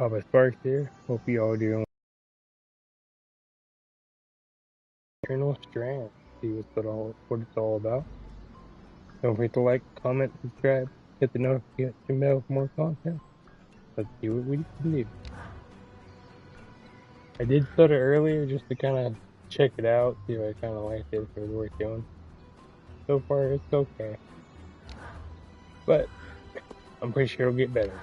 Papa Sparks here. Hope you all doing Eternal Strands. See what it's all about. Don't forget to like, comment, subscribe, hit the notification bell for more content. Let's see what we can do. I did start it earlier just to kind of check it out, see if I kind of liked it, if it was worth doing. So far, it's okay. But I'm pretty sure it'll get better.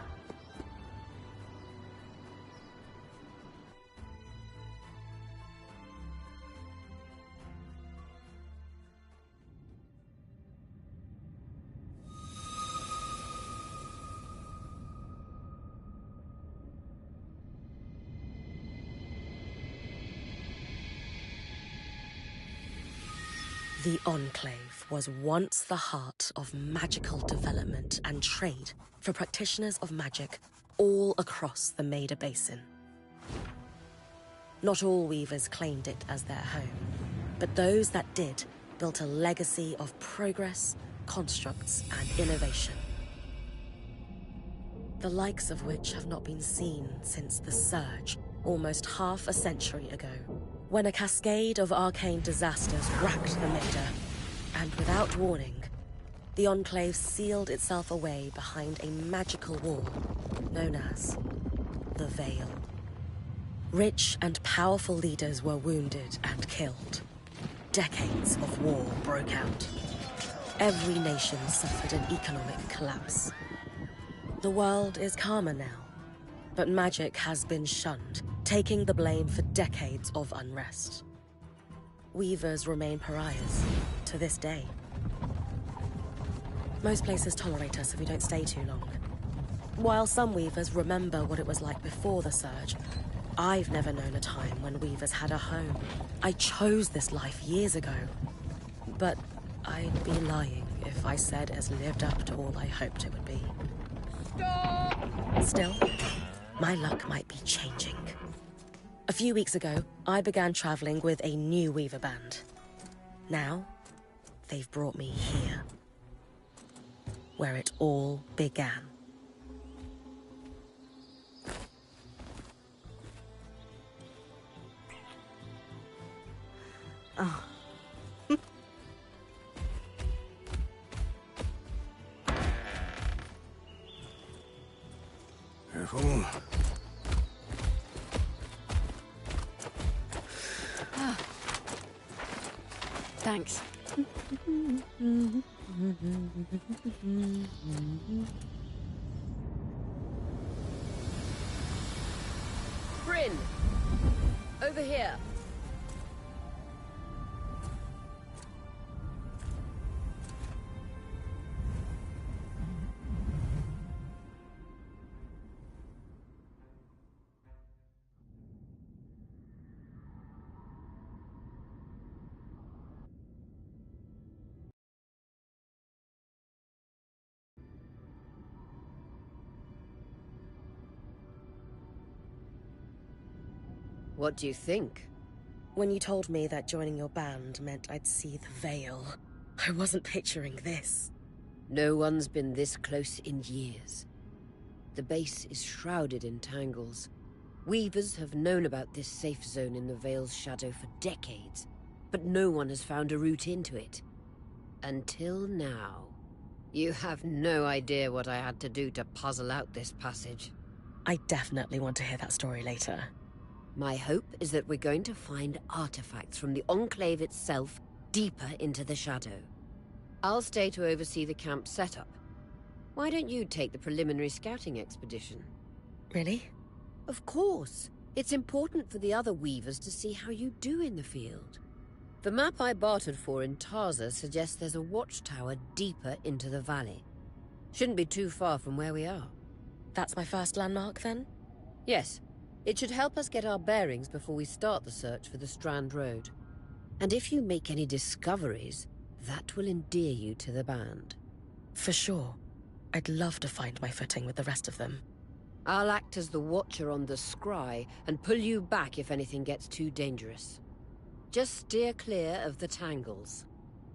The Enclave was once the heart of magical development and trade for practitioners of magic all across the Maida Basin. Not all weavers claimed it as their home, but those that did built a legacy of progress, constructs, and innovation. The likes of which have not been seen since the Surge, almost half a century ago, when a cascade of arcane disasters racked the Maida, and without warning, the Enclave sealed itself away behind a magical wall known as the Veil. Rich and powerful leaders were wounded and killed. Decades of war broke out. Every nation suffered an economic collapse. The world is calmer now, but magic has been shunned, taking the blame for decades of unrest. Weavers remain pariahs to this day. Most places tolerate us if we don't stay too long. While some weavers remember what it was like before the Surge, I've never known a time when weavers had a home. I chose this life years ago, but I'd be lying if I said it's lived up to all I hoped it would be. Stop! Still, my luck might be changing. A few weeks ago, I began traveling with a new weaver band. Now, they've brought me here, where it all began. Oh. Careful. Ah. Thanks. Brynn! Over here! What do you think? When you told me that joining your band meant I'd see the Veil, I wasn't picturing this. No one's been this close in years. The base is shrouded in tangles. Weavers have known about this safe zone in the Veil's shadow for decades, but no one has found a route into it. Until now. You have no idea what I had to do to puzzle out this passage. I definitely want to hear that story later. My hope is that we're going to find artifacts from the Enclave itself deeper into the shadow. I'll stay to oversee the camp setup. Why don't you take the preliminary scouting expedition? Really? Of course. It's important for the other weavers to see how you do in the field. The map I bartered for in Tarza suggests there's a watchtower deeper into the valley. Shouldn't be too far from where we are. That's my first landmark, then? Yes. It should help us get our bearings before we start the search for the Strand Road. And if you make any discoveries, that will endear you to the band. For sure. I'd love to find my footing with the rest of them. I'll act as the watcher on the scry and pull you back if anything gets too dangerous. Just steer clear of the tangles.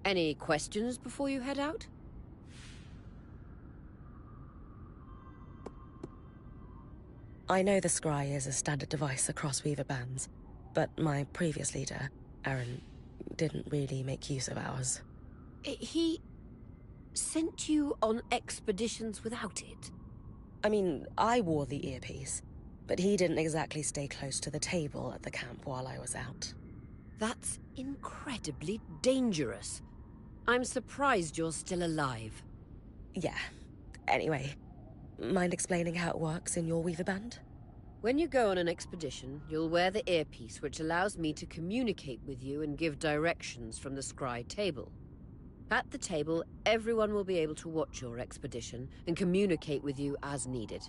Any questions before you head out? I know the scry is a standard device across Weaver bands, but my previous leader, Aaron, didn't really make use of ours. He sent you on expeditions without it? I mean, I wore the earpiece, but he didn't exactly stay close to the table at the camp while I was out. That's incredibly dangerous. I'm surprised you're still alive. Yeah. Anyway, mind explaining how it works in your Weaver band? When you go on an expedition, you'll wear the earpiece, which allows me to communicate with you and give directions from the scry table. At the table, everyone will be able to watch your expedition and communicate with you as needed.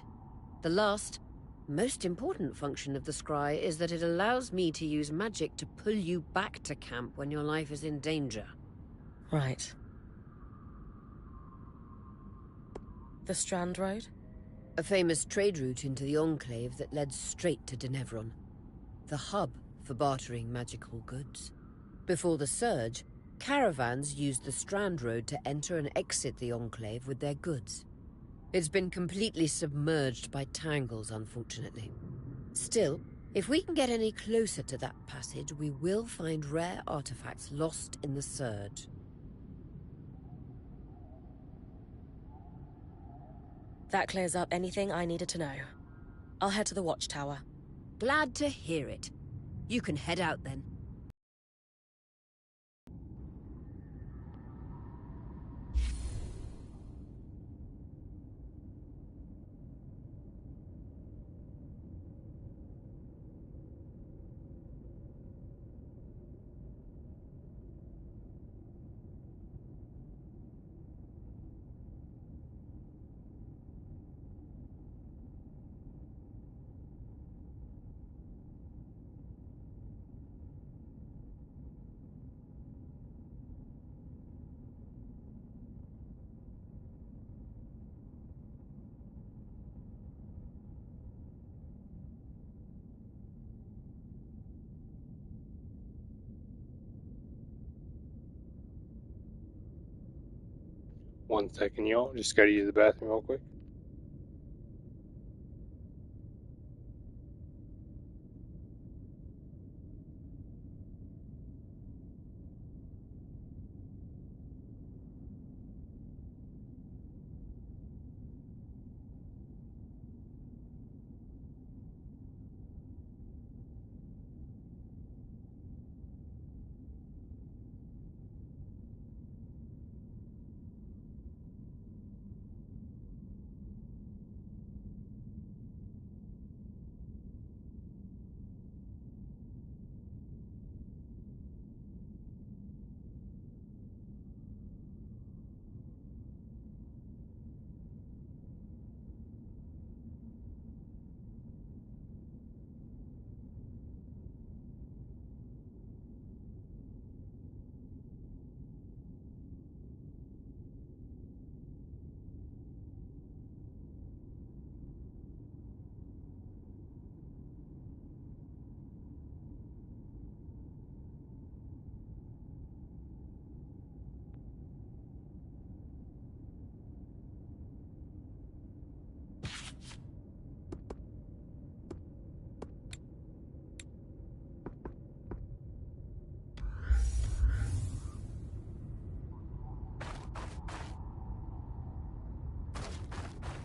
The last, most important function of the scry is that it allows me to use magic to pull you back to camp when your life is in danger. Right. The Strand Road? A famous trade route into the Enclave that led straight to Denevron. The hub for bartering magical goods. Before the Surge, caravans used the Strand Road to enter and exit the Enclave with their goods. It's been completely submerged by tangles, unfortunately. Still, if we can get any closer to that passage, we will find rare artifacts lost in the Surge. That clears up anything I needed to know. I'll head to the watchtower. Glad to hear it. You can head out then. One second, y'all. Just gotta use the bathroom real quick.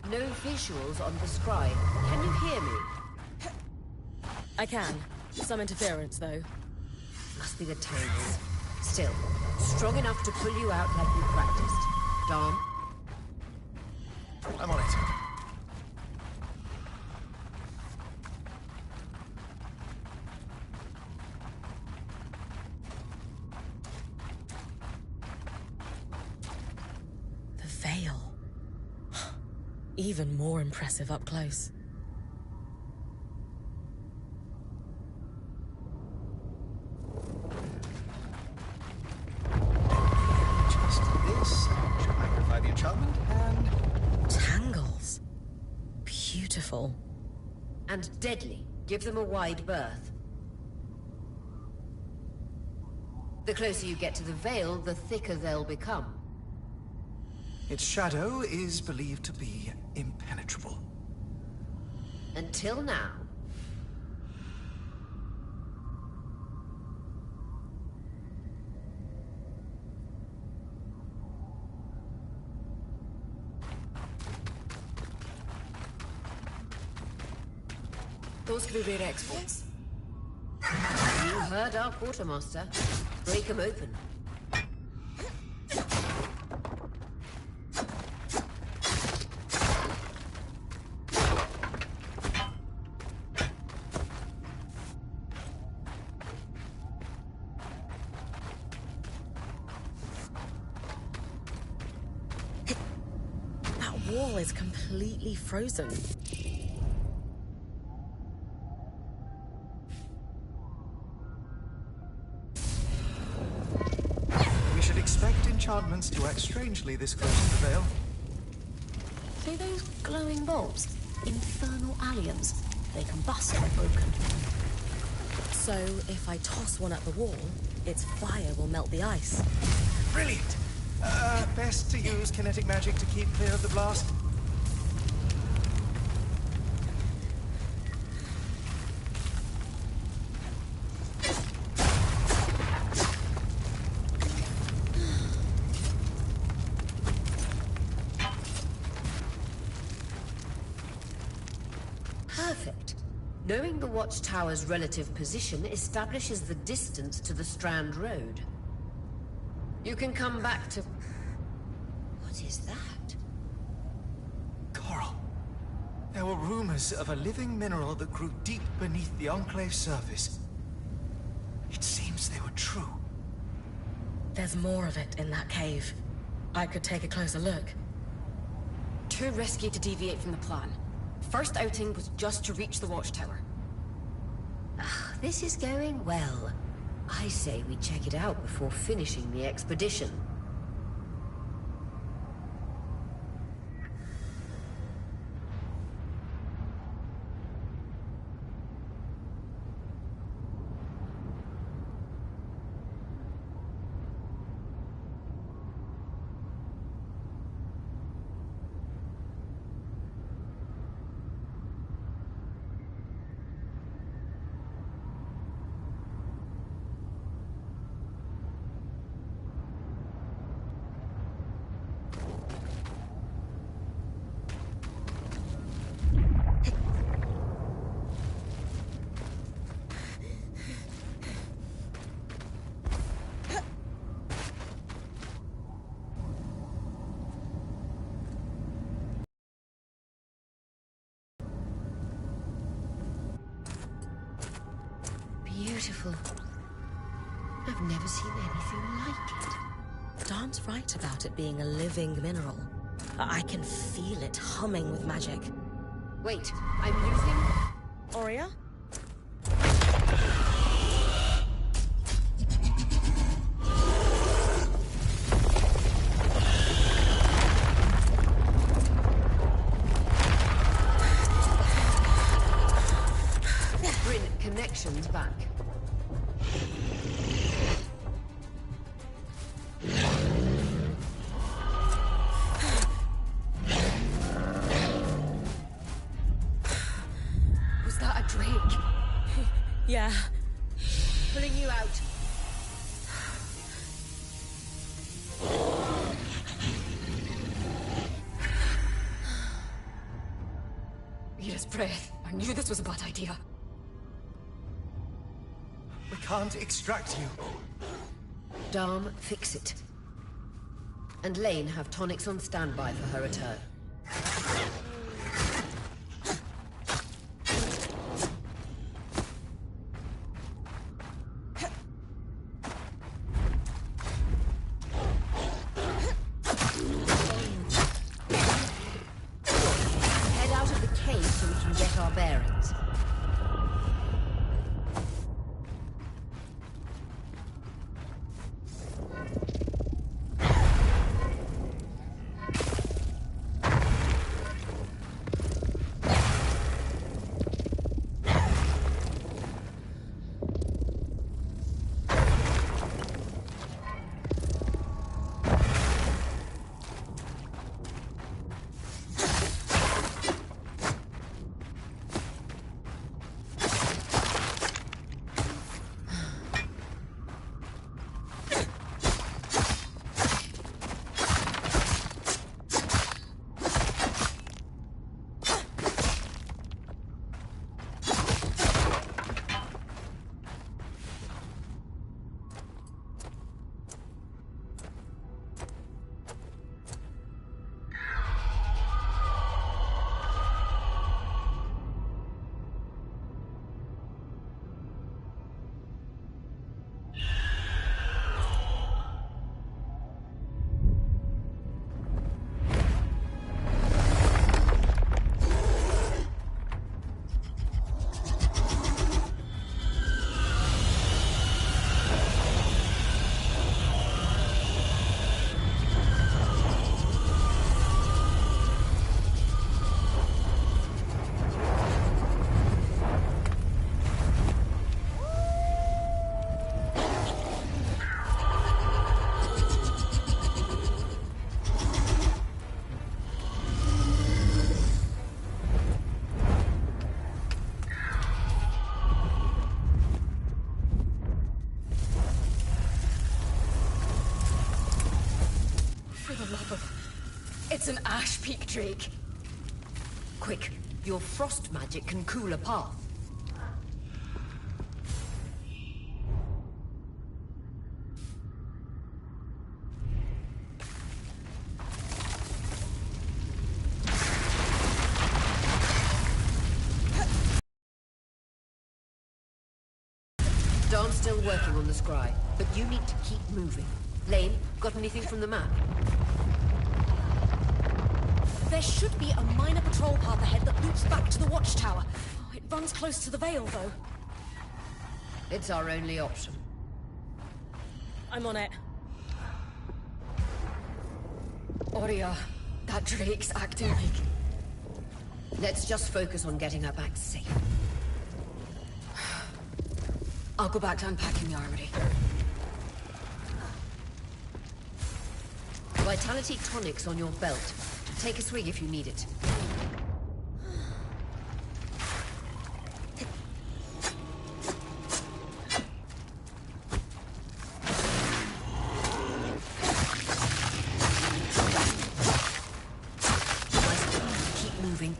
No visuals on the scry. Can you hear me? I can. Some interference, though. Must be the tangles. Still, strong enough to pull you out like you practiced. Dom? I'm on it. The veil. Even more impressive up close. Just this should magnify the enchantment, and Tangles. Beautiful. And deadly. Give them a wide berth. The closer you get to the veil, the thicker they'll become. its shadow is believed to be impenetrable. Until now. Those could be rare exports. You heard our quartermaster. Break them open. That wall is completely frozen. We should expect enchantments to act strangely this close to the Veil. See those glowing bulbs? Infernal alliums. They combust when broken. So if I toss one at the wall, its fire will melt the ice. Brilliant! Best to use kinetic magic to keep clear of the blast. Perfect. Knowing the watchtower's relative position establishes the distance to the Strand Road. You can come back to... What is that? Coral. There were rumors of a living mineral that grew deep beneath the Enclave surface. It seems they were true. There's more of it in that cave. I could take a closer look. Too risky to deviate from the plan. First outing was just to reach the watchtower. This is going well. I say we check it out before finishing the expedition. Beautiful. I've never seen anything like it. Dan's right about it being a living mineral. I can feel it humming with magic. Wait, I'm losing... Aurea? Brynn, connections back. Was that a drake? Yeah. Pulling you out. Mira's breath. I knew this was a bad idea. We can't extract you. Darm, fix it. And Lane have tonics on standby for her return. Head out of the cave so we can get our bearings. It's an ash peak drake. Quick, your frost magic can cool a path. Darn's still working on the scry, but you need to keep moving. Lane, got anything from the map? There should be a minor patrol path ahead that loops back to the watchtower. Oh, it runs close to the Vale, though. It's our only option. I'm on it. Oria, that drake's acting like... Let's just focus on getting her back safe. I'll go back to unpacking the armory. Vitality tonics on your belt. Take a swig if you need it. Nice. Keep moving.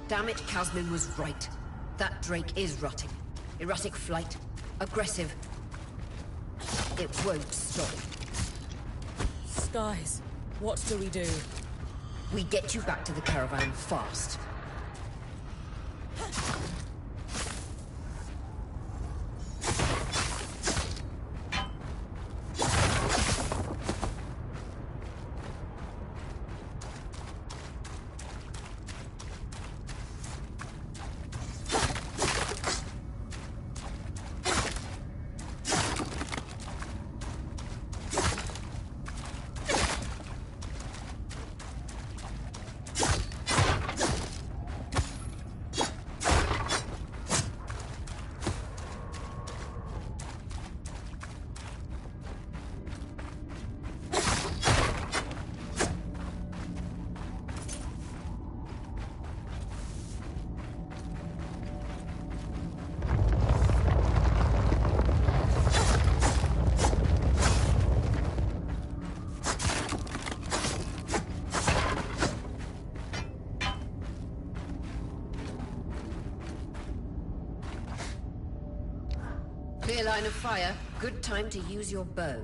Damn it, Casmin was right. That drake is rotting. Erratic flight. Aggressive. It won't stop. Skies, what do we do? We get you back to the caravan fast. Clear line of fire. Good time to use your bow.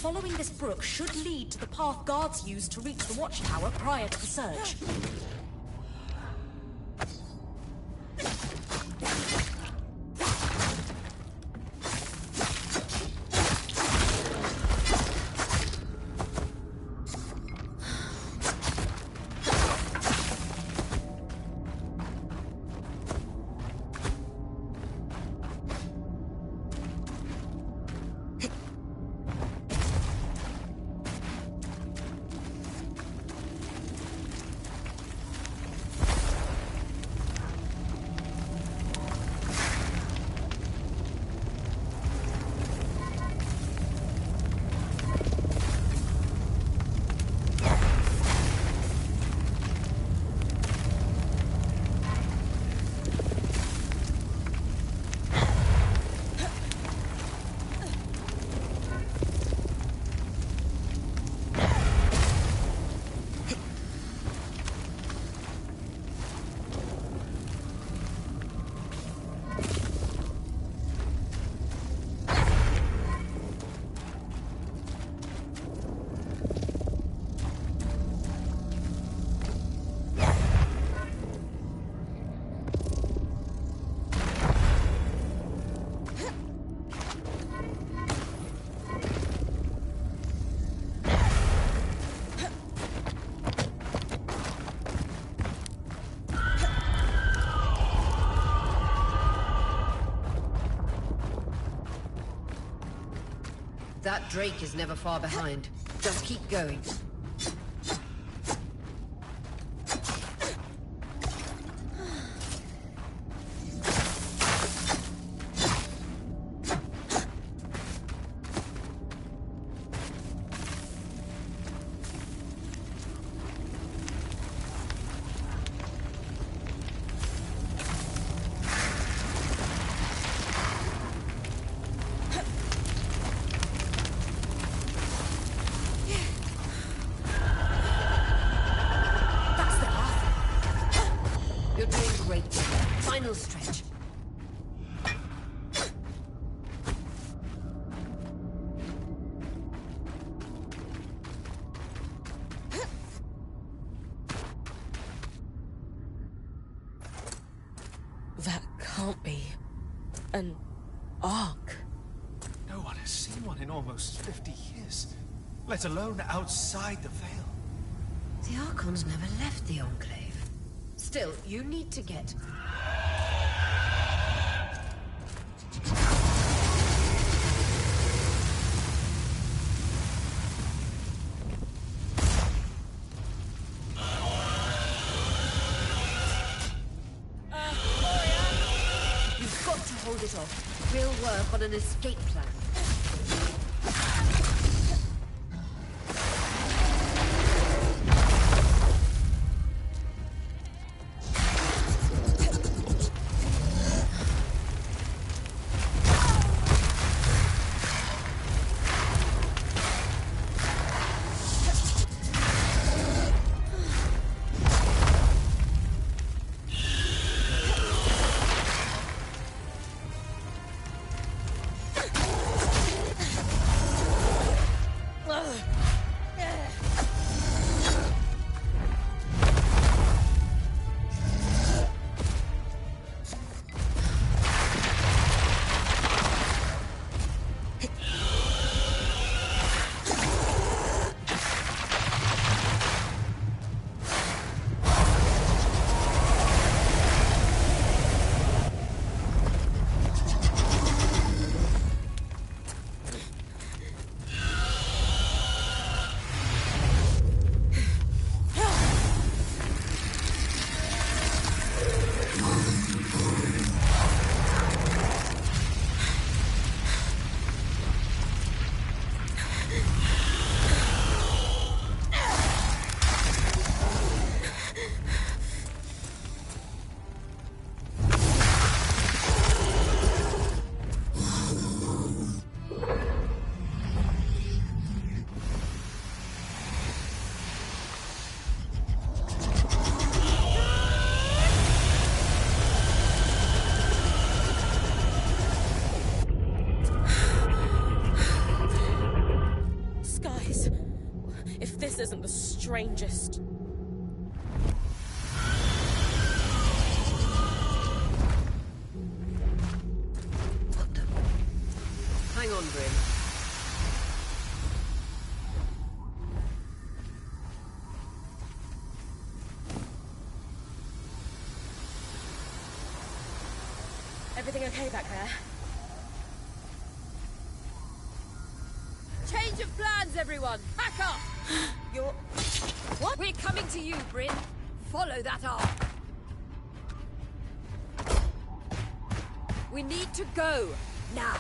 Following this brook should lead to the path guards used to reach the watchtower prior to the surge. That Drake is never far behind. Just keep going. Final stretch. That can't be an ark. No one has seen one in almost 50 years, let alone outside the Veil. The Archons never left the Enclave. Still, you need to get... You've got to hold it off. We'll work on an escape plan. Isn't the strangest. What the... Hang on, Brynn. Everything okay back there? Change of plans, everyone! Pack up! You're... What? We're coming to you, Brynn. Follow that arc. We need to go. Now.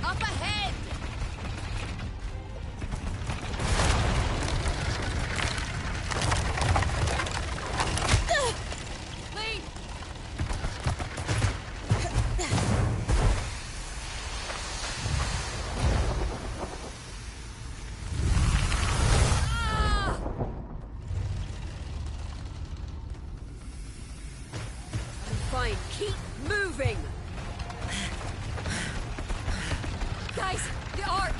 Up ahead! Fine, keep moving! Guys, the arc!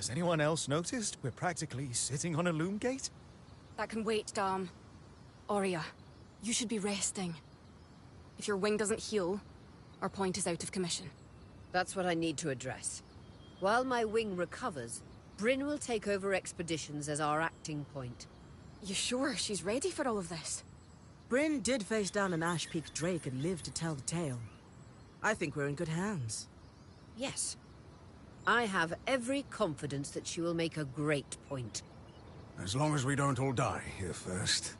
Has anyone else noticed we're practically sitting on a Loomgate? That can wait, Dom. Aurea, you should be resting. If your wing doesn't heal, our point is out of commission. That's what I need to address. While my wing recovers, Brynn will take over expeditions as our acting point. You sure she's ready for all of this? Brynn did face down an Ash Peak Drake and lived to tell the tale. I think we're in good hands. Yes. I have every confidence that she will make a great point. As long as we don't all die here first.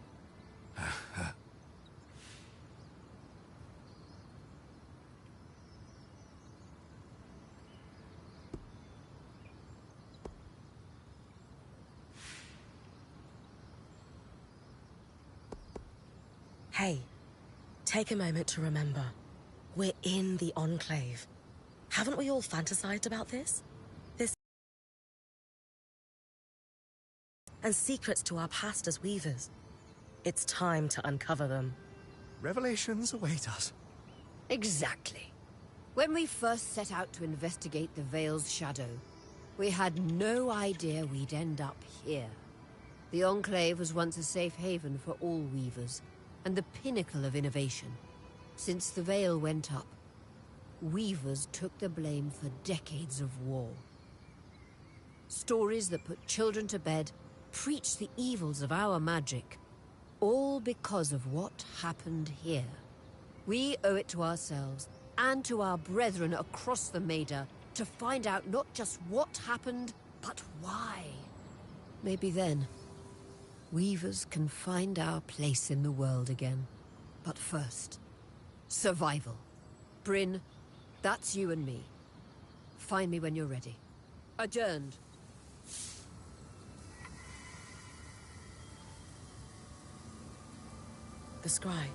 Hey, take a moment to remember. We're in the Enclave. Haven't we all fantasized about this? And secrets to our past as weavers. It's time to uncover them. Revelations await us. Exactly. When we first set out to investigate the Veil's shadow, we had no idea we'd end up here. The Enclave was once a safe haven for all weavers, and the pinnacle of innovation. Since the Veil went up, weavers took the blame for decades of war. Stories that put children to bed preached the evils of our magic, all because of what happened here. We owe it to ourselves and to our brethren across the Maida to find out not just what happened, but why. Maybe then, weavers can find our place in the world again. But first, survival. Brynn, that's you and me. Find me when you're ready. Adjourned. The scry.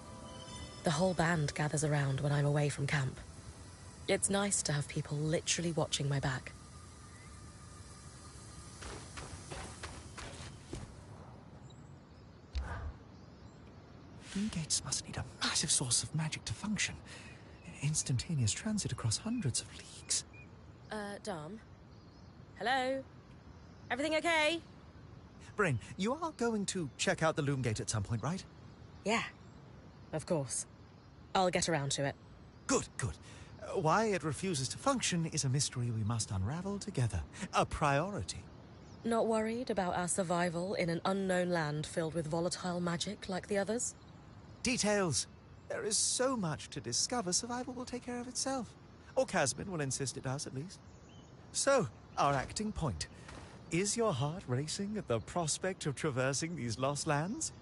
The whole band gathers around when I'm away from camp. It's nice to have people literally watching my back. Loomgates must need a massive source of magic to function. Instantaneous transit across hundreds of leagues. Dom? Hello? Everything okay? Brynn, you are going to check out the Loomgate at some point, right? Yeah. Of course. I'll get around to it. Good, good. Why it refuses to function is a mystery we must unravel together. A priority. Not worried about our survival in an unknown land filled with volatile magic like the others? Details. There is so much to discover, survival will take care of itself. Or Casmin will insist it does, at least. So, our acting point. Is your heart racing at the prospect of traversing these lost lands?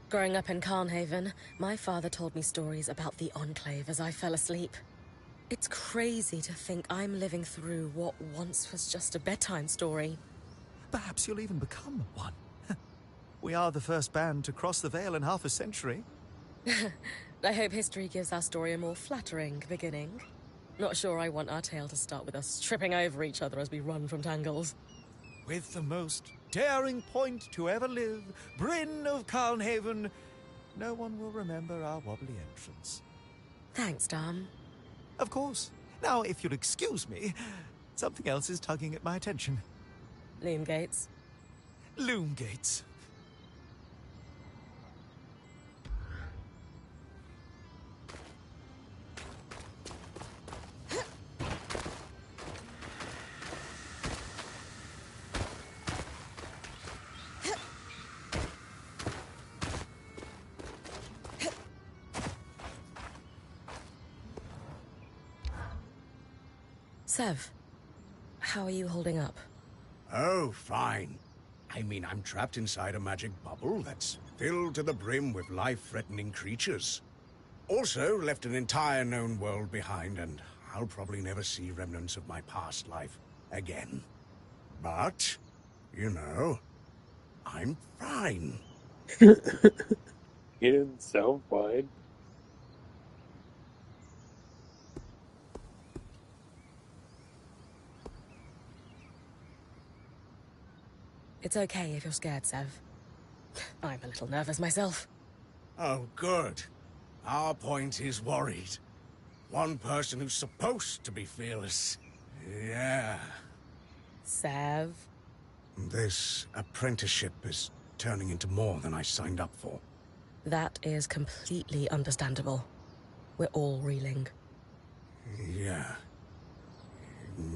Growing up in Carnhaven, my father told me stories about the Enclave as I fell asleep. It's crazy to think I'm living through what once was just a bedtime story. Perhaps you'll even become one. We are the first band to cross the Veil in half a century. I hope history gives our story a more flattering beginning. Not sure I want our tale to start with us tripping over each other as we run from tangles. With the most daring point to ever live, Brynn of Carnhaven, no one will remember our wobbly entrance. Thanks, Dom. Of course. Now, if you'll excuse me, something else is tugging at my attention. Loomgates. Loomgates. Sev, how are you holding up? Oh, fine. I mean, I'm trapped inside a magic bubble that's filled to the brim with life-threatening creatures. Also, left an entire known world behind, and I'll probably never see remnants of my past life again. But, you know, I'm fine. He didn't sound fine. It's okay if you're scared, Sev. I'm a little nervous myself. Oh, good. Our point is worried. One person who's supposed to be fearless. Yeah. Sev? This apprenticeship is turning into more than I signed up for. That is completely understandable. We're all reeling. Yeah.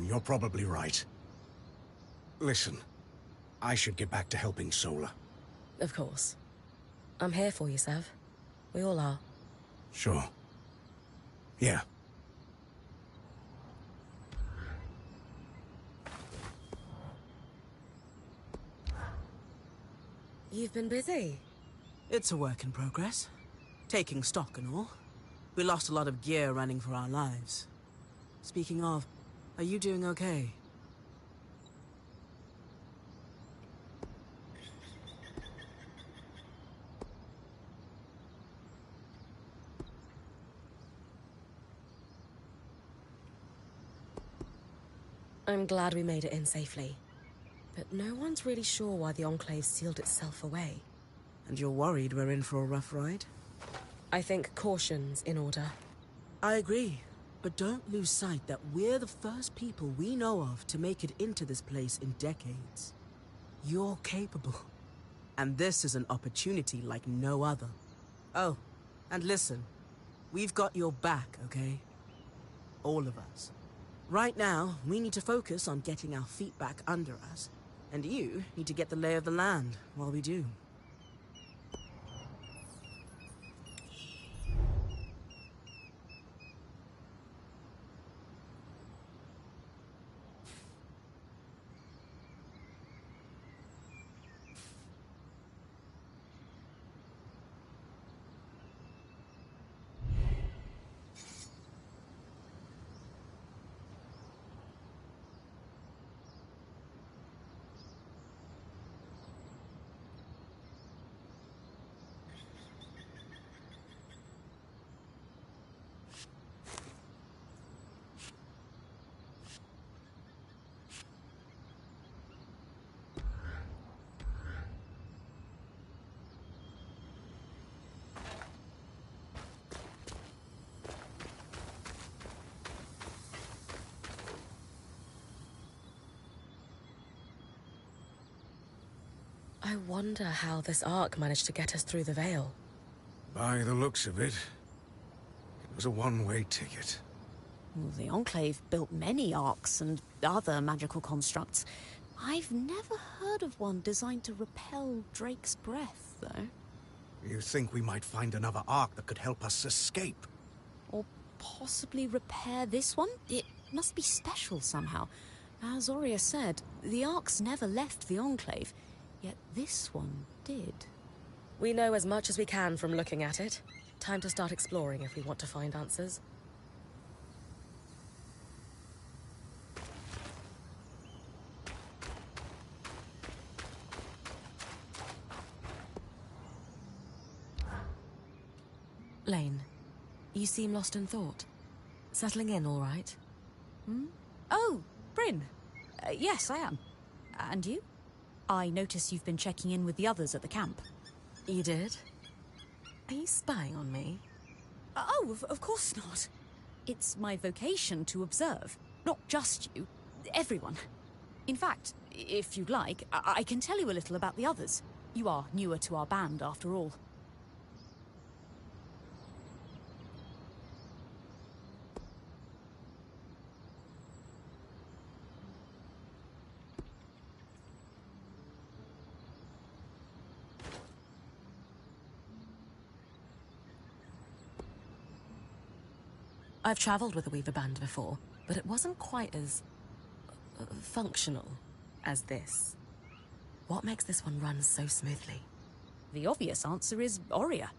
You're probably right. Listen, I should get back to helping Sola. Of course. I'm here for you, Sev. We all are. Sure. Yeah. You've been busy. It's a work in progress. Taking stock and all. We lost a lot of gear running for our lives. Speaking of, are you doing okay? I'm glad we made it in safely. But no one's really sure why the Enclave sealed itself away. And you're worried we're in for a rough ride? I think caution's in order. I agree. But don't lose sight that we're the first people we know of to make it into this place in decades. You're capable. And this is an opportunity like no other. Oh, and listen. We've got your back, okay? All of us. Right now, we need to focus on getting our feet back under us. And you need to get the lay of the land while we do. I wonder how this arc managed to get us through the Veil. By the looks of it, it was a one-way ticket. Well, the Enclave built many arcs and other magical constructs. I've never heard of one designed to repel Drake's breath, though. You think we might find another arc that could help us escape? Or possibly repair this one? It must be special somehow. As Aurea said, the arcs never left the Enclave, yet this one did. We know as much as we can from looking at it. Time to start exploring if we want to find answers. Lane, you seem lost in thought. Settling in all right? Hmm? Oh, Brynn. Yes, I am. And you? I notice you've been checking in with the others at the camp. You did? Are you spying on me? Oh, of course not. It's my vocation to observe. Not just you. Everyone. In fact, if you'd like, I can tell you a little about the others. You are newer to our band, after all. I've travelled with a Weaver band before, but it wasn't quite as functional as this. What makes this one run so smoothly? The obvious answer is Aurea.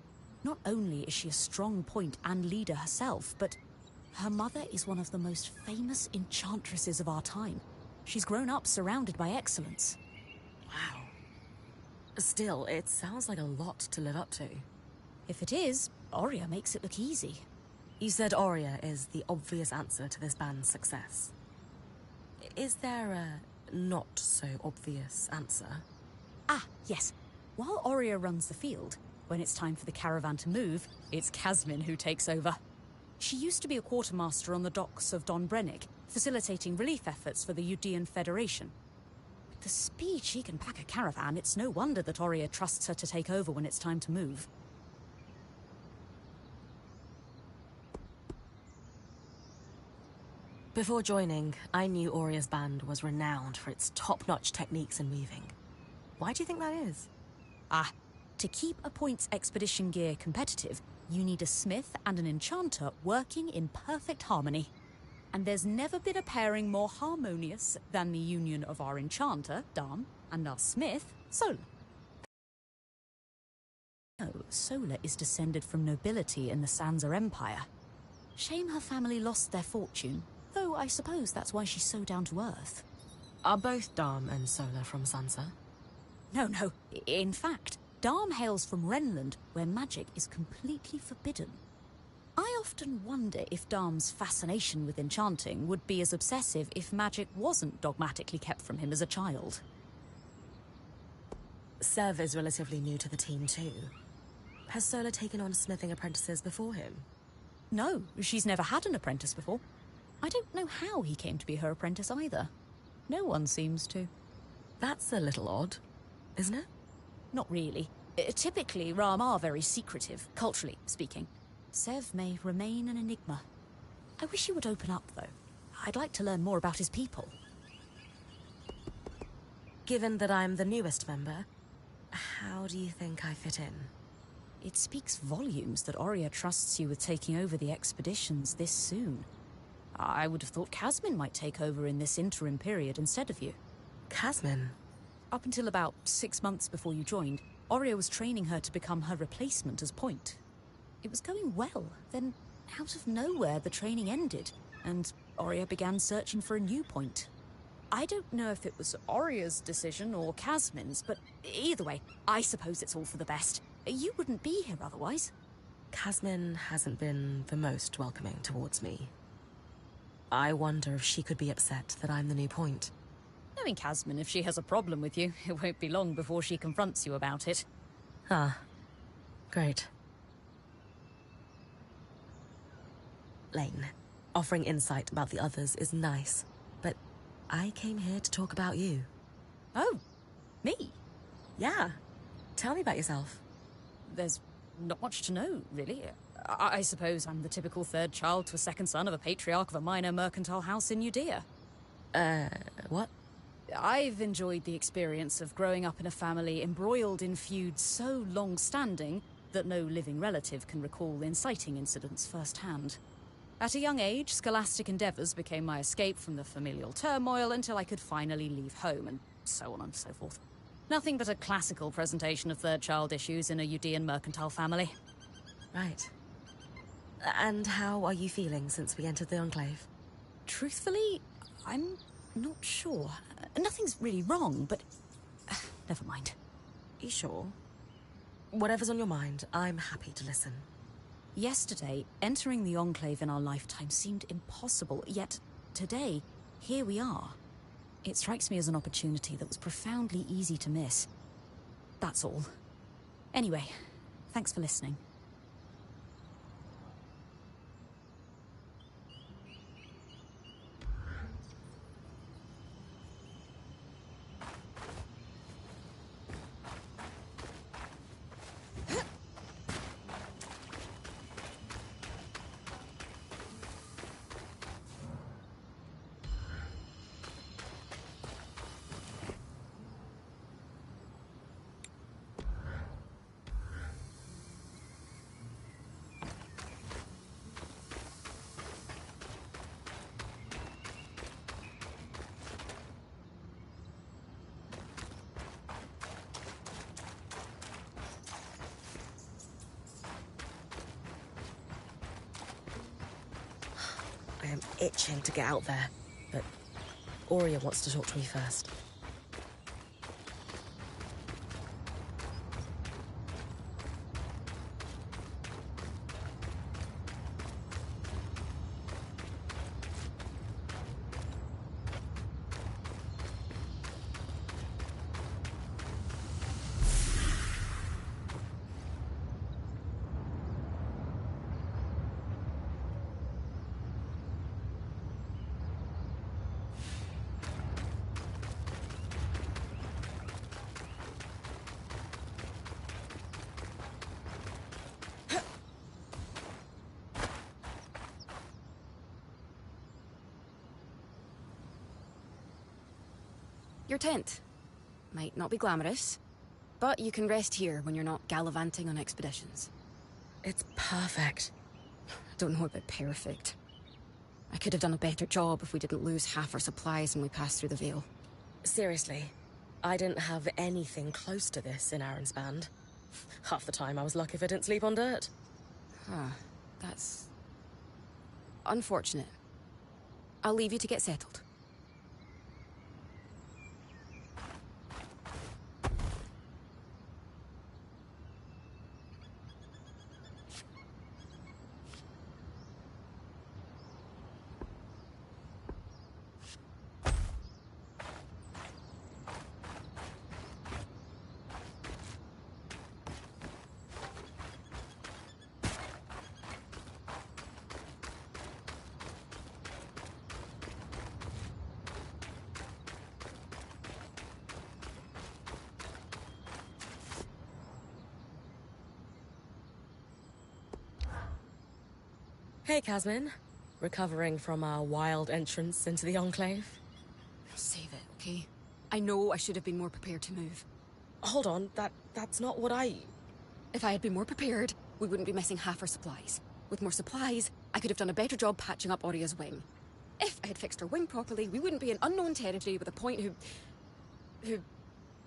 Not only is she a strong point and leader herself, but her mother is one of the most famous enchantresses of our time. She's grown up surrounded by excellence. Wow. Still, it sounds like a lot to live up to. If it is, Aurea makes it look easy. You said Aurea is the obvious answer to this band's success. Is there a not-so-obvious answer? Ah, yes. While Oria runs the field, when it's time for the caravan to move, it's Casmin who takes over. She used to be a quartermaster on the docks of Don Brennig, facilitating relief efforts for the Udean Federation. With the speed she can pack a caravan, it's no wonder that Oria trusts her to take over when it's time to move. Before joining, I knew Oria's band was renowned for its top-notch techniques in weaving. Why do you think that is? Ah, to keep a points expedition gear competitive, you need a smith and an enchanter working in perfect harmony. And there's never been a pairing more harmonious than the union of our enchanter, Dam, and our smith, Sola. No, Sola is descended from nobility in the Sansa Empire. Shame her family lost their fortune, though I suppose that's why she's so down to earth. Are both Dam and Sola from Sansa? No. In fact, Dam hails from Renland, where magic is completely forbidden. I often wonder if Dam's fascination with enchanting would be as obsessive if magic wasn't dogmatically kept from him as a child. Sev is relatively new to the team too. Has Sola taken on smithing apprentices before him? No, she's never had an apprentice before. I don't know how he came to be her apprentice either. No one seems to. That's a little odd, isn't it? Not really. Typically, Ram are very secretive, culturally speaking. Sev may remain an enigma. I wish he would open up, though. I'd like to learn more about his people. Given that I'm the newest member, how do you think I fit in? It speaks volumes that Oria trusts you with taking over the expeditions this soon. I would have thought Casmin might take over in this interim period instead of you. Casmin? Up until about 6 months before you joined, Oria was training her to become her replacement as point. It was going well, then out of nowhere the training ended, and Oria began searching for a new point. I don't know if it was Oria's decision or Casmin's, but either way, I suppose it's all for the best. You wouldn't be here otherwise. Casmin hasn't been the most welcoming towards me. I wonder if she could be upset that I'm the new point. Knowing Casmin, if she has a problem with you, it won't be long before she confronts you about it. Ah, great. Lane, offering insight about the others is nice, but I came here to talk about you. Oh, me? Yeah. Tell me about yourself. There's not much to know, really. I suppose I'm the typical third child to a second son of a patriarch of a minor mercantile house in Udea. What? I've enjoyed the experience of growing up in a family embroiled in feuds so long-standing that no living relative can recall inciting incidents firsthand. At a young age, scholastic endeavours became my escape from the familial turmoil until I could finally leave home, and so on and so forth. Nothing but a classical presentation of third child issues in a Udean mercantile family. Right. And how are you feeling since we entered the Enclave? Truthfully, I'm not sure. Nothing's really wrong, but never mind. You sure? Whatever's on your mind, I'm happy to listen. Yesterday, entering the Enclave in our lifetime seemed impossible, yet today, here we are. It strikes me as an opportunity that was profoundly easy to miss. That's all. Anyway, thanks for listening. I am itching to get out there, but Oria wants to talk to me first. Your tent. Might not be glamorous, but you can rest here when you're not gallivanting on expeditions. It's perfect. I don't know about perfect. I could have done a better job if we didn't lose half our supplies when we passed through the Veil. Seriously, I didn't have anything close to this in Aaron's band. Half the time I was lucky if I didn't sleep on dirt. Huh. That's... unfortunate. I'll leave you to get settled. Hey, Casmin. Recovering from our wild entrance into the Enclave? Save it, okay? I know I should have been more prepared to move. Hold on, that's not what I... If I had been more prepared, we wouldn't be missing half our supplies. With more supplies, I could have done a better job patching up Oria's wing. If I had fixed her wing properly, we wouldn't be in unknown territory with a point who...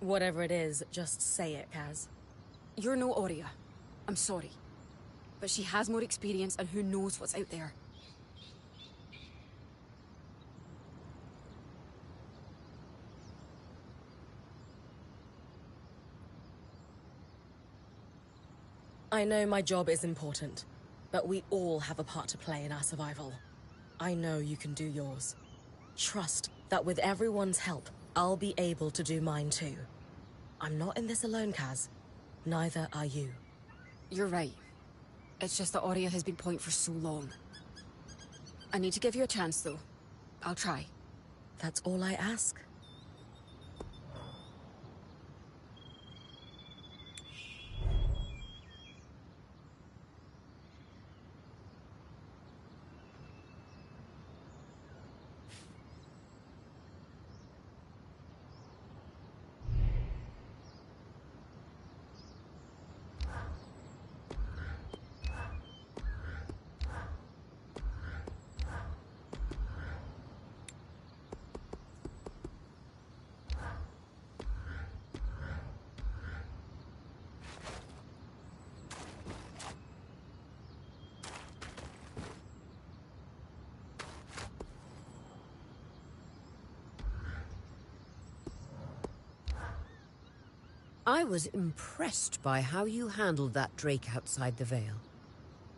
Whatever it is, just say it, Kaz. You're no Oria. I'm sorry. But she has more experience, and who knows what's out there. I know my job is important, but we all have a part to play in our survival. I know you can do yours. Trust that with everyone's help, I'll be able to do mine too. I'm not in this alone, Kaz. Neither are you. You're right. It's just that Oria has been point for so long. I need to give you a chance, though. I'll try. That's all I ask. I was impressed by how you handled that drake outside the Veil.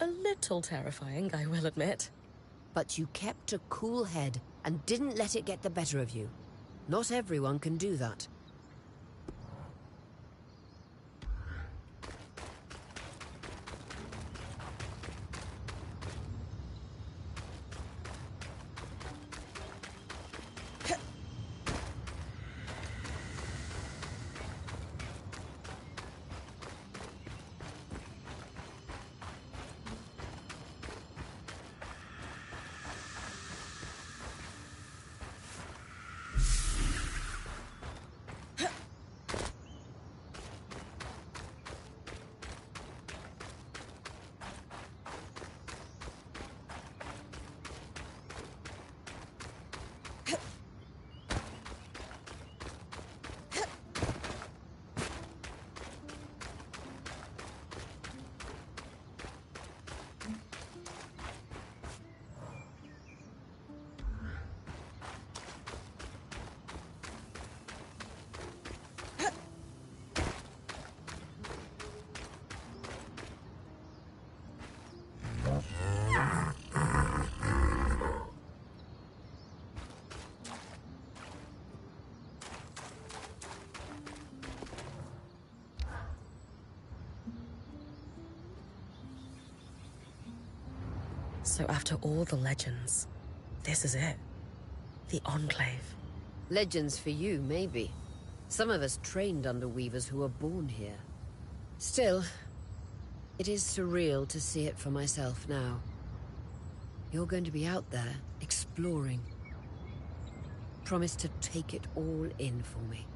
A little terrifying, I will admit. But you kept a cool head and didn't let it get the better of you. Not everyone can do that. So after all the legends, this is it. The Enclave. Legends for you, maybe. Some of us trained under weavers who were born here. Still, it is surreal to see it for myself now. You're going to be out there, exploring. promise to take it all in for me.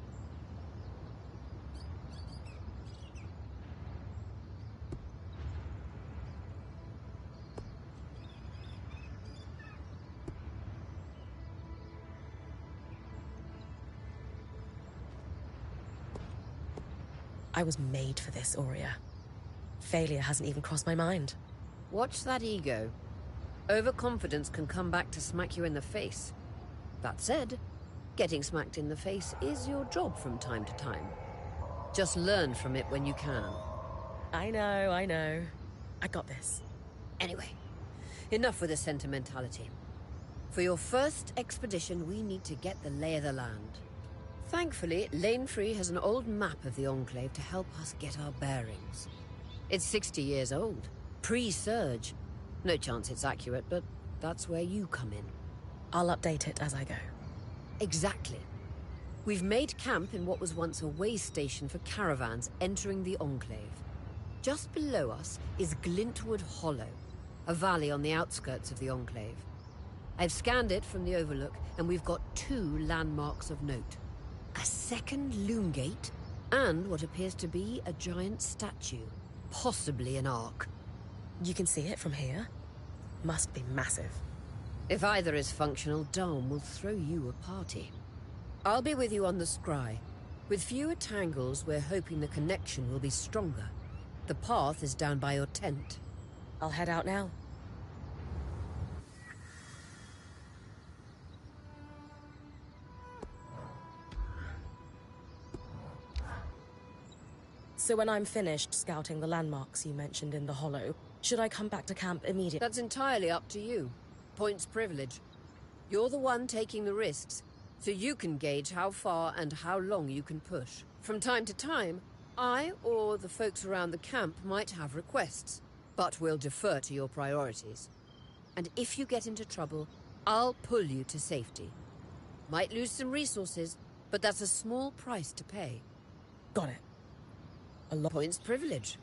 I was made for this, Aurea. Failure hasn't even crossed my mind. Watch that ego. Overconfidence can come back to smack you in the face. That said, getting smacked in the face is your job from time to time. Just learn from it when you can. I know. I got this. Anyway, enough with the sentimentality. For your first expedition, we need to get the lay of the land. Thankfully, Lane Free has an old map of the Enclave to help us get our bearings. It's 60 years old, pre-Surge. No chance it's accurate, but that's where you come in. I'll update it as I go. Exactly. We've made camp in what was once a way station for caravans entering the Enclave. Just below us is Glintwood Hollow, a valley on the outskirts of the Enclave. I've scanned it from the Overlook, and we've got 2 landmarks of note. A second Loomgate, and what appears to be a giant statue, possibly an ark. You can see it from here? Must be massive. If either is functional, Dom will throw you a party. I'll be with you on the scry. With fewer tangles, we're hoping the connection will be stronger. The path is down by your tent. I'll head out now. So when I'm finished scouting the landmarks you mentioned in the Hollow, should I come back to camp immediately? That's entirely up to you. Points privilege. You're the one taking the risks, so you can gauge how far and how long you can push. From time to time, I or the folks around the camp might have requests, but we'll defer to your priorities. And if you get into trouble, I'll pull you to safety. Might lose some resources, but that's a small price to pay. Got it. A lot. Points privilege.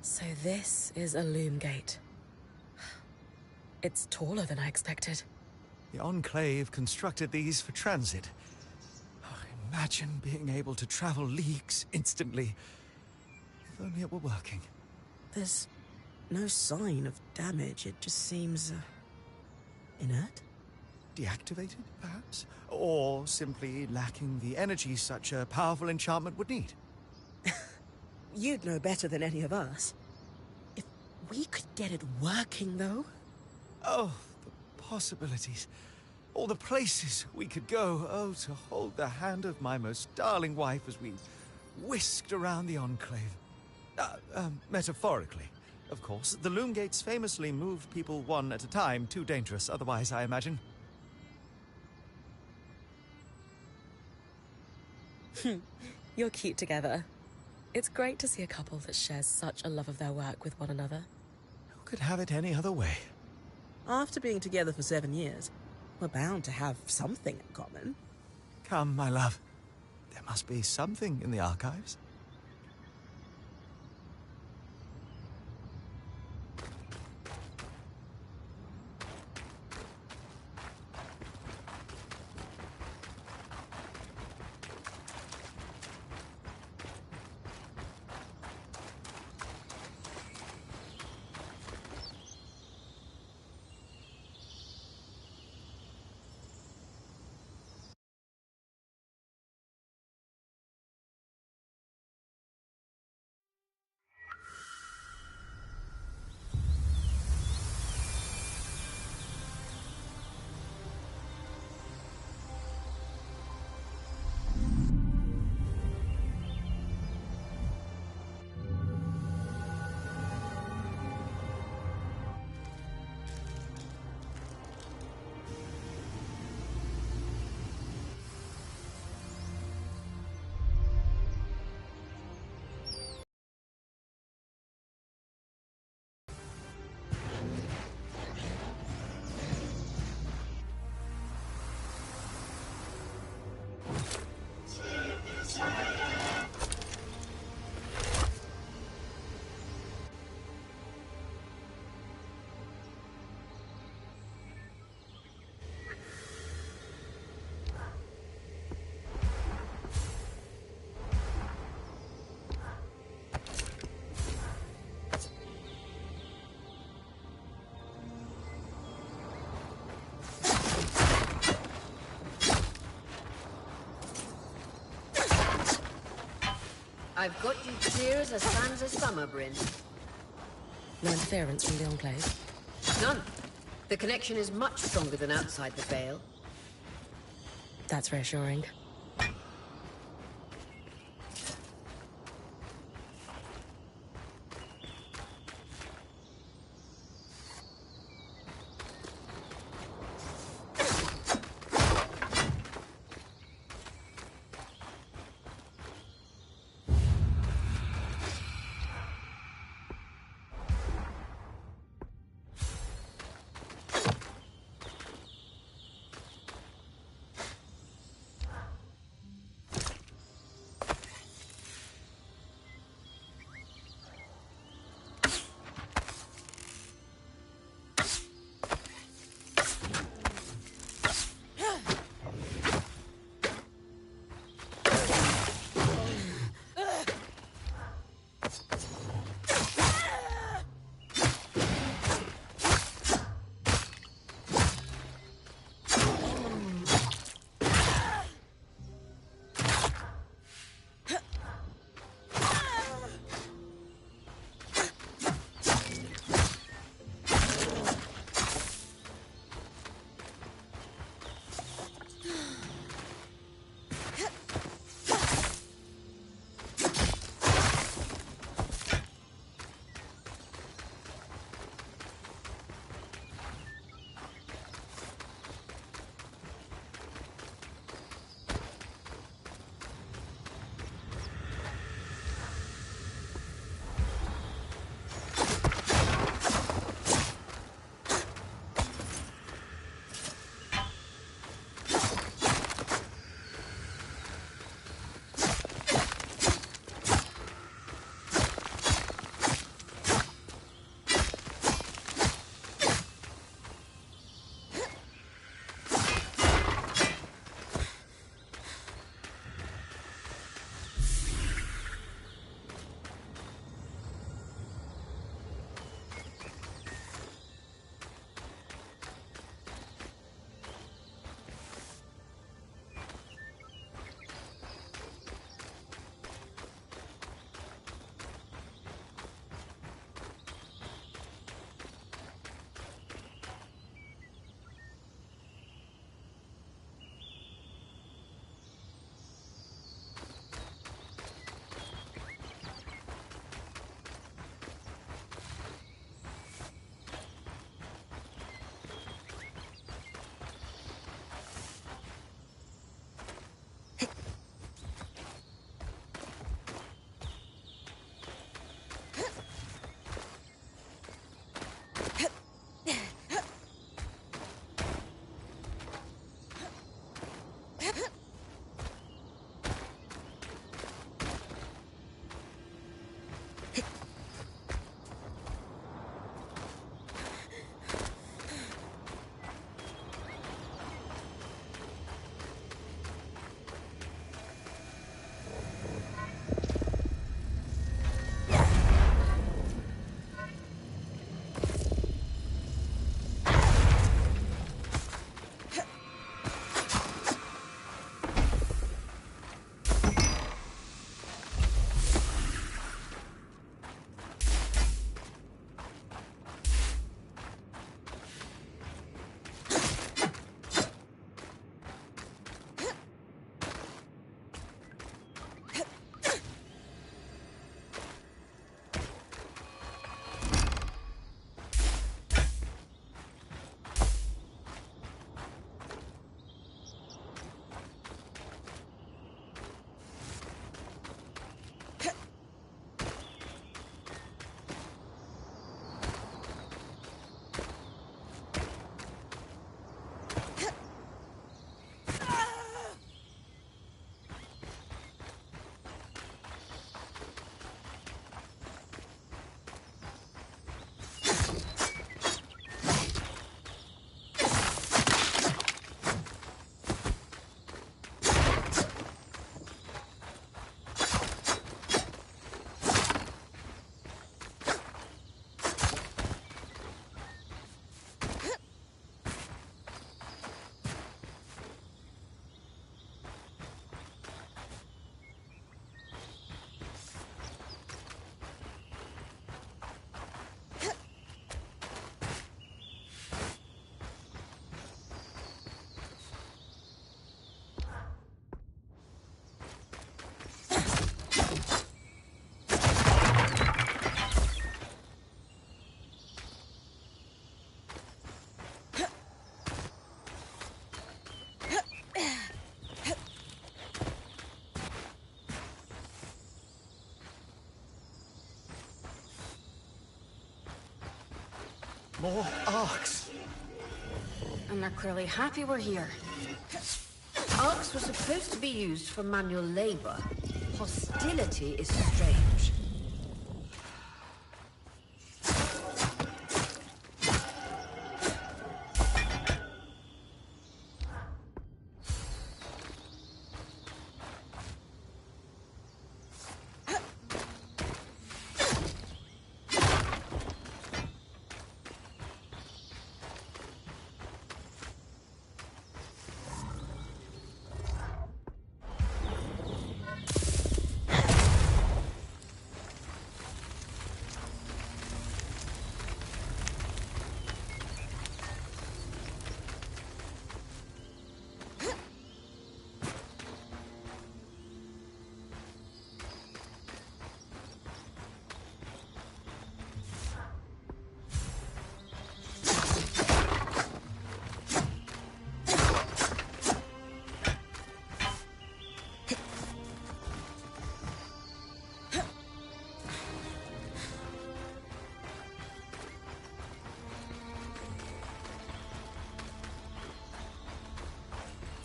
So this is a Loomgate. It's taller than I expected. The Enclave constructed these for transit. Oh, imagine being able to travel leagues instantly. If only it were working. There's no sign of damage. It just seems inert. Deactivated, perhaps? Or simply lacking the energy such a powerful enchantment would need. You'd know better than any of us. If we could get it working, though. Oh, the possibilities. All the places we could go. Oh, to hold the hand of my most darling wife as we whisked around the Enclave. Metaphorically, of course. The Loomgates famously moved people one at a time. Too dangerous otherwise, I imagine. You're cute together. It's great to see a couple that shares such a love of their work with one another. Who could have it any other way? After being together for 7 years, we're bound to have something in common. Come, my love. There must be something in the archives. I've got you clear as a sands of summer, Brynn. No interference from the Enclave? None. The connection is much stronger than outside the Vale. That's reassuring. More arcs. And they're clearly happy we're here. Arcs were supposed to be used for manual labor. Hostility is strange.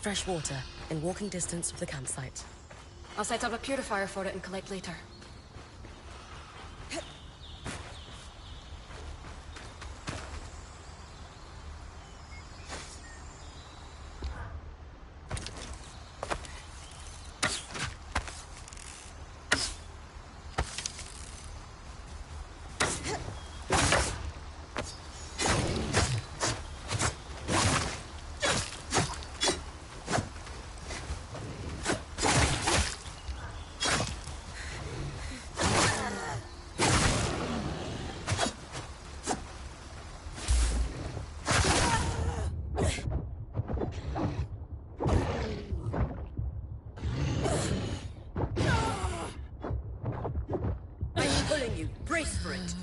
Fresh water, in walking distance of the campsite. I'll set up a purifier for it and collect later. Brace for it.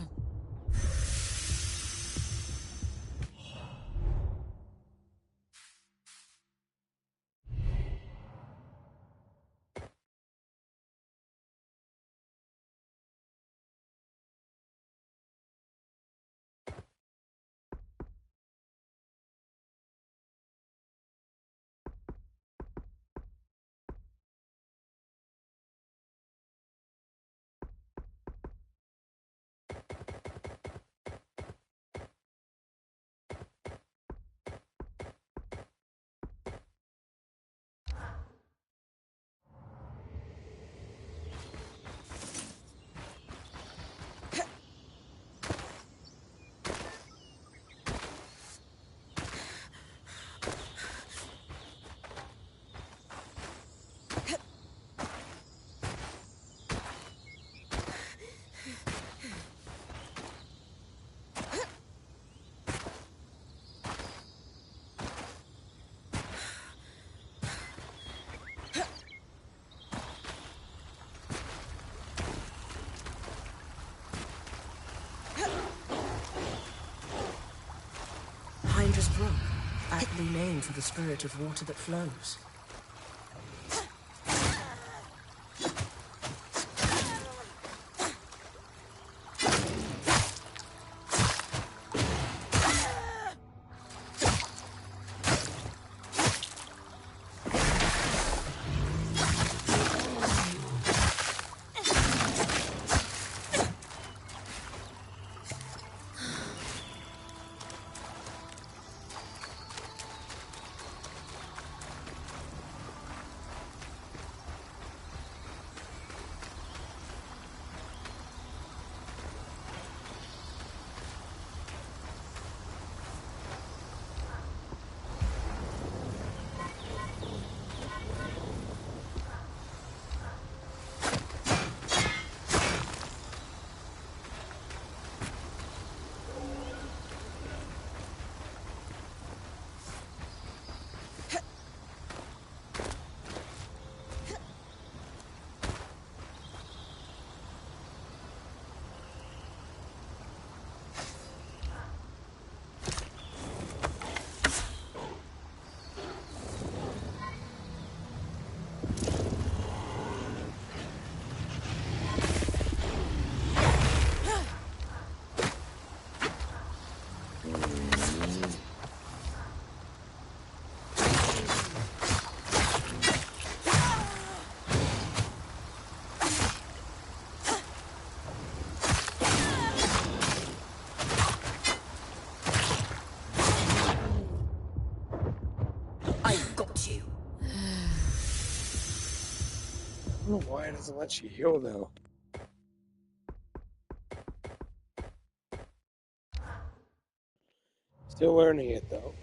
Hydra's Brook, aptly named for the spirit of water that flows. don't know why it doesn't let you heal though. Still learning it though.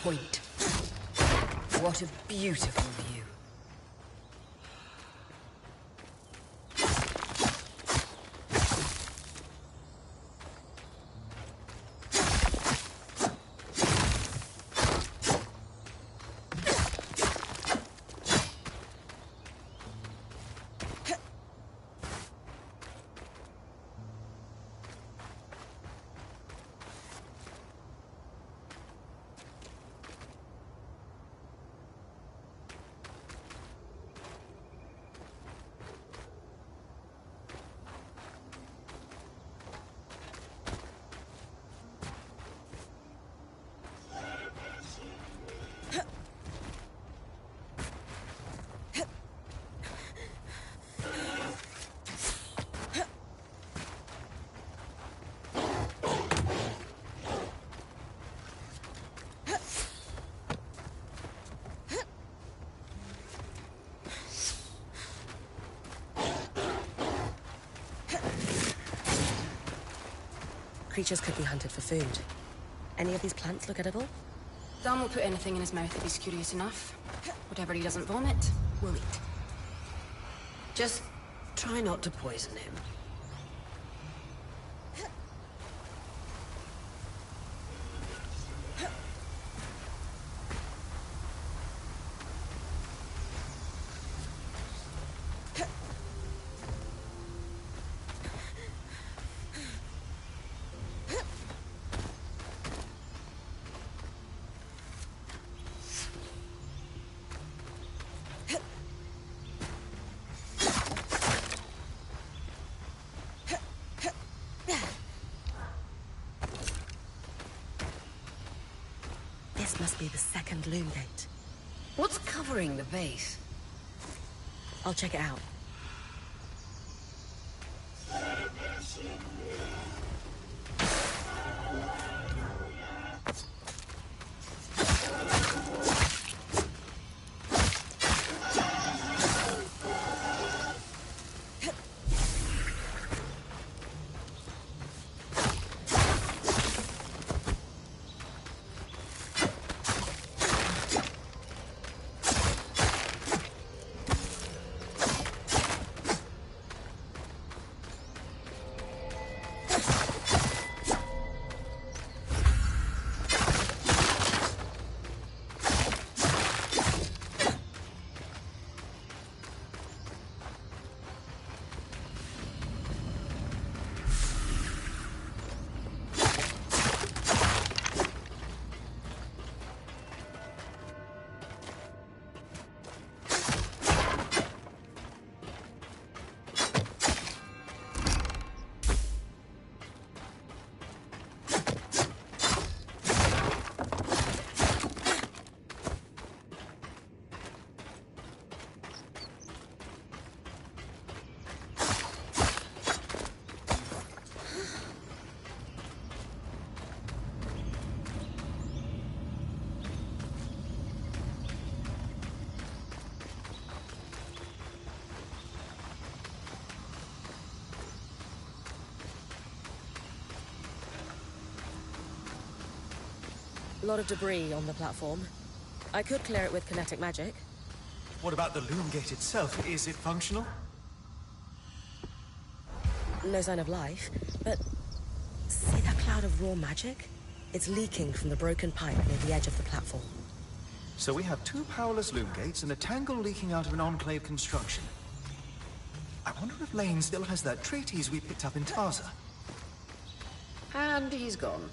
point. What a beautiful view. Creatures could be hunted for food. Any of these plants look edible? Dan will put anything in his mouth if he's curious enough. Whatever he doesn't vomit, we'll eat. Just try not to poison him. This must be the second Loomgate. What's covering the base? I'll check it out. A lot of debris on the platform. I could clear it with kinetic magic. What about the Loomgate itself? Is it functional? No sign of life, but see that cloud of raw magic? It's leaking from the broken pipe near the edge of the platform. So we have two powerless Loomgates and a tangle leaking out of an Enclave construction. I wonder if Lane still has that treatise we picked up in Taza. And he's gone.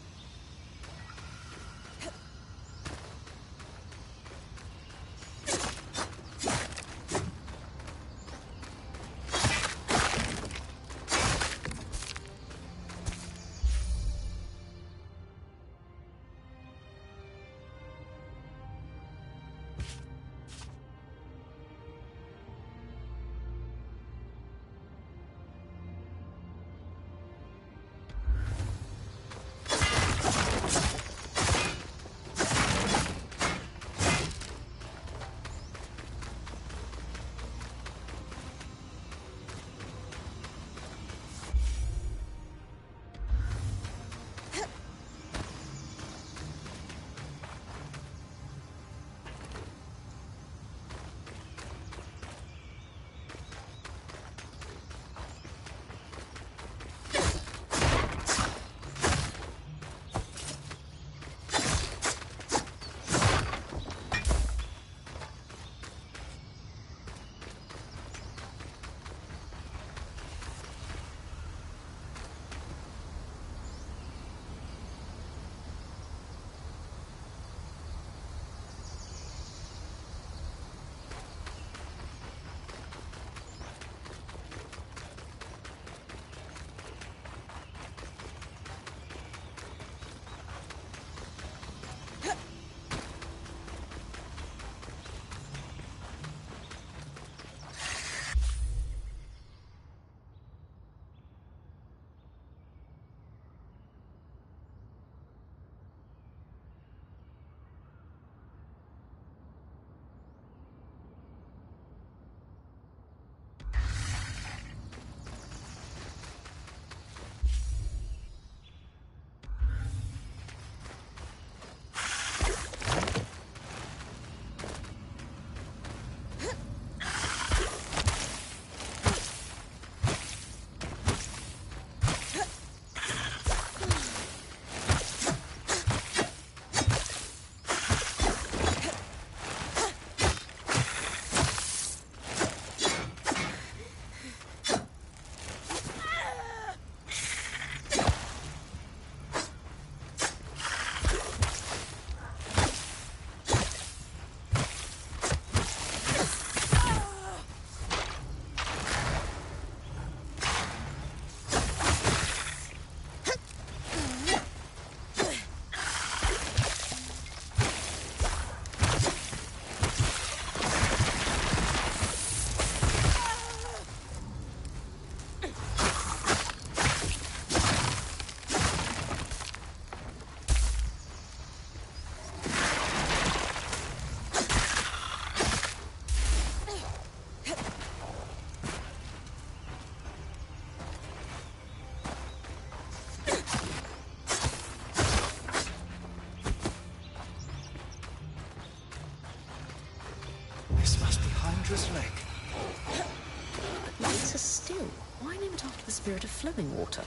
treacherous lake. Later still, why named after the spirit of flowing water?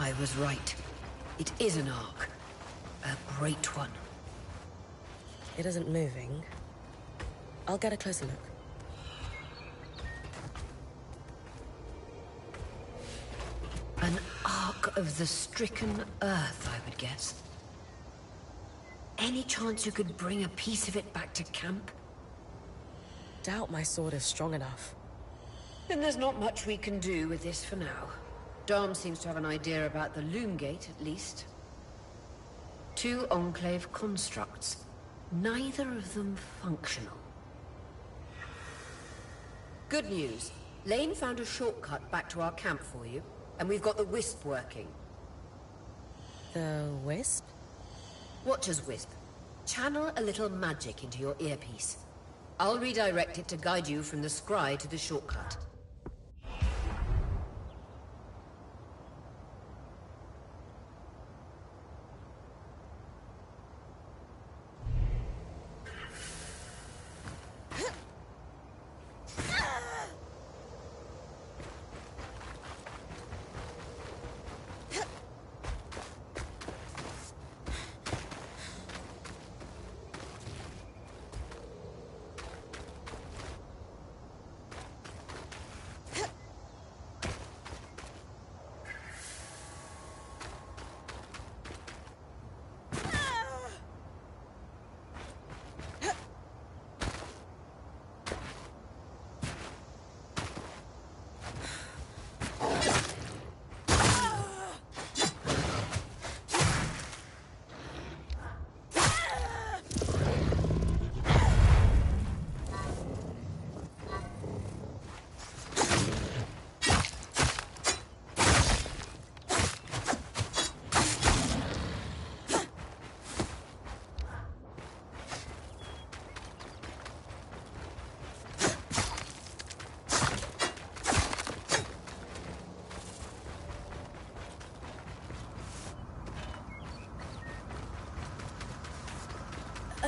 I was right. It is an ark. A great one. It isn't moving. I'll get a closer look. An ark of the stricken earth, I would guess. Any chance you could bring a piece of it back to camp? Doubt my sword is strong enough. Then there's not much we can do with this for now. Dom seems to have an idea about the Loomgate, at least. 2 Enclave constructs. Neither of them functional. Good news. Lane found a shortcut back to our camp for you, and we've got the Wisp working. The Wisp? Watcher's Wisp. Channel a little magic into your earpiece. I'll redirect it to guide you from the scry to the shortcut.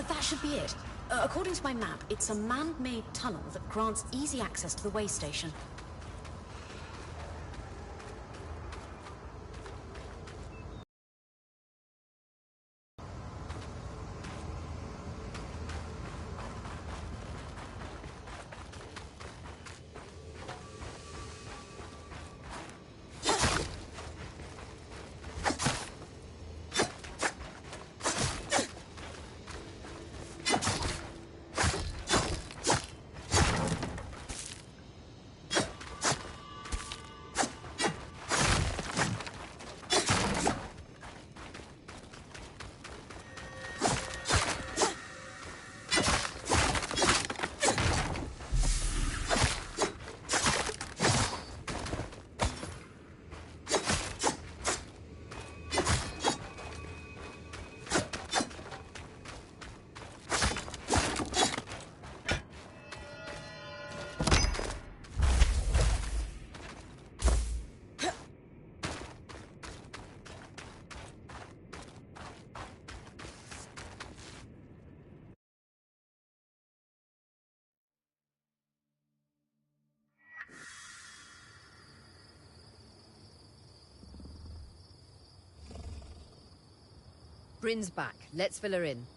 That should be it. According to my map, it's a man-made tunnel that grants easy access to the way station. Brynn's back. Let's fill her in.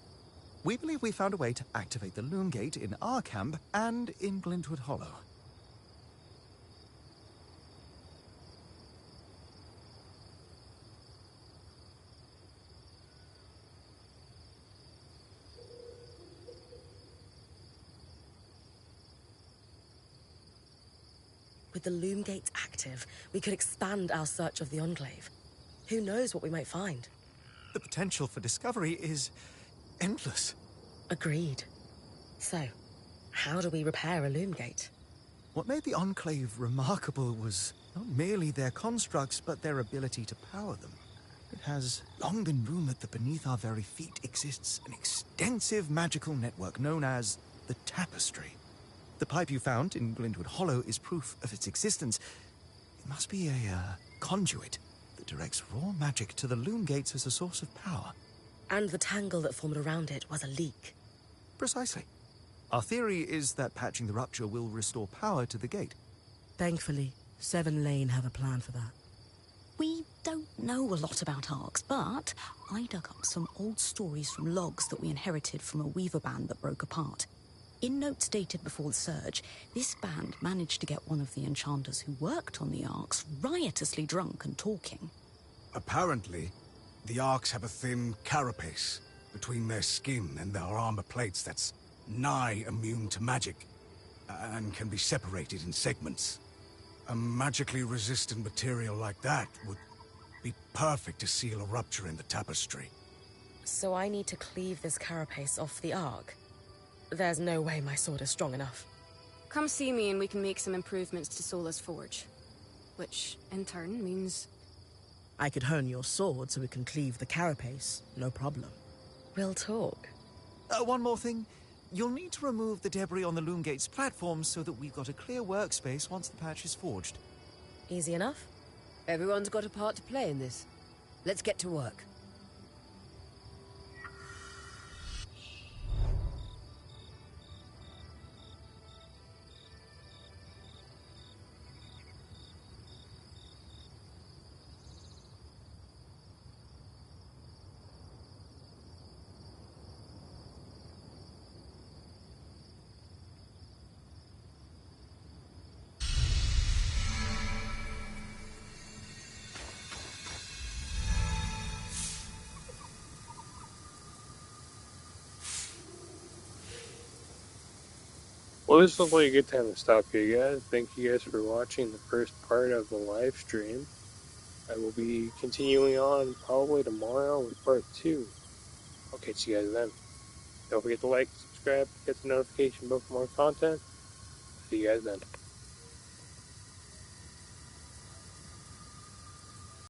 We believe we found a way to activate the Loomgate in our camp and in Glintwood Hollow. With the Loomgates active, we could expand our search of the Enclave. Who knows what we might find? The potential for discovery is endless. Agreed. So, how do we repair a Loomgate? What made the Enclave remarkable was not merely their constructs, but their ability to power them. It has long been rumored that beneath our very feet exists an extensive magical network known as the Tapestry. The pipe you found in Glintwood Hollow is proof of its existence. It must be a conduit that directs raw magic to the Loomgates as a source of power. And the tangle that formed around it was a leak. Precisely. Our theory is that patching the rupture will restore power to the gate. Thankfully, Seven Lane have a plan for that. We don't know a lot about arcs, but I dug up some old stories from logs that we inherited from a weaver band that broke apart. In notes dated before the Surge, this band managed to get one of the enchanters who worked on the arcs riotously drunk and talking. Apparently, the Arks have a thin carapace between their skin and their armor plates that's nigh immune to magic, and can be separated in segments. A magically resistant material like that would be perfect to seal a rupture in the tapestry. So I need to cleave this carapace off the Ark? There's no way my sword is strong enough. Come see me and we can make some improvements to Sola's forge. Which, in turn, means... I could hone your sword so we can cleave the carapace, no problem. We'll talk. One more thing. You'll need to remove the debris on the Loomgate's platform so that we've got a clear workspace once the patch is forged. Easy enough? Everyone's got a part to play in this. Let's get to work. Well, this looks like a good time to stop here, guys. Thank you guys for watching the first part of the live stream. I will be continuing on probably tomorrow with part 2. I'll catch you guys then. Don't forget to like, subscribe, hit the notification bell for more content. See you guys then.